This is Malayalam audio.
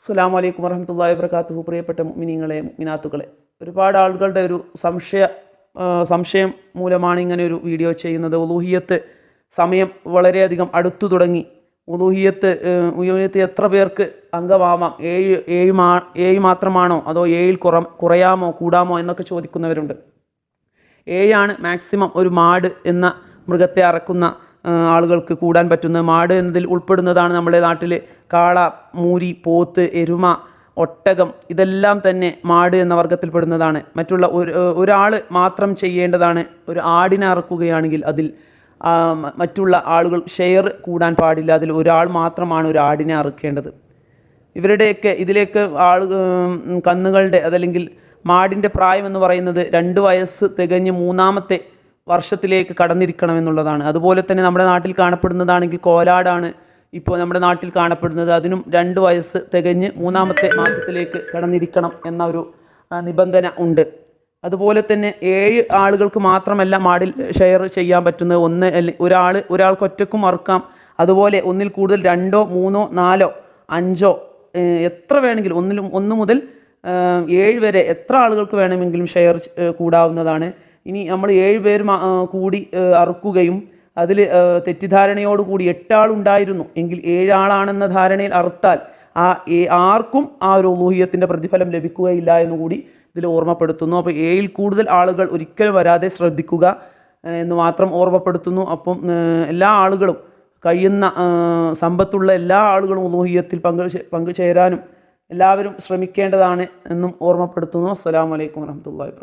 അസ്സലാമു അലൈക്കും വറഹ്മത്തുള്ളാഹി വബറകാതുഹു. പ്രിയപ്പെട്ട മുഅ്മിനീങ്ങളെ, മുഅ്മിനാത്തുകളെ, ഒരുപാട് ആളുകളുടെ ഒരു സംശയം മൂലമാണ് ഇങ്ങനെ ഒരു വീഡിയോ ചെയ്യുന്നത്. ഉലൂഹിയത്ത് സമയം വളരെയധികം അടുത്തു തുടങ്ങി. ഉലൂഹിയത്ത് എത്ര പേർക്ക് അംഗമാവാം? ഏഴ് മാത്രമാണോ, അതോ ഏഴിൽ കുറയാമോ കൂടാമോ എന്നൊക്കെ ചോദിക്കുന്നവരുണ്ട്. 7 ആണ് മാക്സിമം ഒരു മാട് എന്ന മൃഗത്തെ അറക്കുന്ന ആളുകൾക്ക് കൂടാൻ പറ്റുന്നത്. മാട് എന്നതിൽ ഉൾപ്പെടുന്നതാണ് നമ്മുടെ നാട്ടിൽ കാള, മൂരി, പോത്ത്, എരുമ, ഒട്ടകം. ഇതെല്ലാം തന്നെ മാട് എന്ന വർഗത്തിൽപ്പെടുന്നതാണ്. മറ്റുള്ള ഒരാൾ മാത്രം ചെയ്യേണ്ടതാണ്. ഒരു ആടിനെ അറക്കുകയാണെങ്കിൽ അതിൽ മറ്റുള്ള ആളുകൾ ഷെയർ കൂടാൻ പാടില്ല. അതിൽ ഒരാൾ മാത്രമാണ് ഒരു ആടിനെ അറുക്കേണ്ടത്. ഇതിലേക്ക് കന്നുകളുടെ അതല്ലെങ്കിൽ മാടിൻ്റെ പ്രായം എന്ന് പറയുന്നത് 2 വയസ്സ് തികഞ്ഞ് 3-ാമത്തെ വർഷത്തിലേക്ക് കടന്നിരിക്കണമെന്നുള്ളതാണ്. അതുപോലെ തന്നെ നമ്മുടെ നാട്ടിൽ കാണപ്പെടുന്നതാണെങ്കിൽ കോലാടാണ് ഇപ്പോൾ നമ്മുടെ നാട്ടിൽ കാണപ്പെടുന്നത്. അതിനും 2 വയസ്സ് തികഞ്ഞ് 3-ാമത്തെ മാസത്തിലേക്ക് കടന്നിരിക്കണം എന്ന ഒരു നിബന്ധന ഉണ്ട്. അതുപോലെ തന്നെ 7 ആളുകൾക്ക് മാത്രമല്ല മാടിൽ ഷെയർ ചെയ്യാൻ പറ്റുന്നത്. ഒരാൾക്ക് ഒറ്റക്കും അറുക്കാം. അതുപോലെ ഒന്നിൽ കൂടുതൽ 2, 3, 4, 5 എത്ര വേണമെങ്കിലും 1 മുതൽ 7 വരെ എത്ര ആളുകൾക്ക് വേണമെങ്കിലും ഷെയർ കൂടാവുന്നതാണ്. ഇനി നമ്മൾ 7 പേർ കൂടി അറുക്കുകയും അതിൽ തെറ്റിദ്ധാരണയോടുകൂടി 8 ആളുണ്ടായിരുന്നു എങ്കിൽ 7 ആളാണെന്ന ധാരണയിൽ അറുത്താൽ ആർക്കും ആ ഒരു ഉലൂഹിയത്തിൻ്റെ പ്രതിഫലം ലഭിക്കുകയില്ല എന്നുകൂടി ഇതിൽ ഓർമ്മപ്പെടുത്തുന്നു. അപ്പോൾ 7ൽ കൂടുതൽ ആളുകൾ ഒരിക്കലും വരാതെ ശ്രദ്ധിക്കുക എന്ന് മാത്രം ഓർമ്മപ്പെടുത്തുന്നു. അപ്പം എല്ലാ ആളുകളും, കഴിയുന്ന സമ്പത്തുള്ള എല്ലാ ആളുകളും ഉലൂഹിയത്തിൽ പങ്കുചേരാനും എല്ലാവരും ശ്രമിക്കേണ്ടതാണ് എന്നും ഓർമ്മപ്പെടുത്തുന്നു. അസ്സലാമു അലൈക്കും വറഹ്മത്തുള്ളാഹി.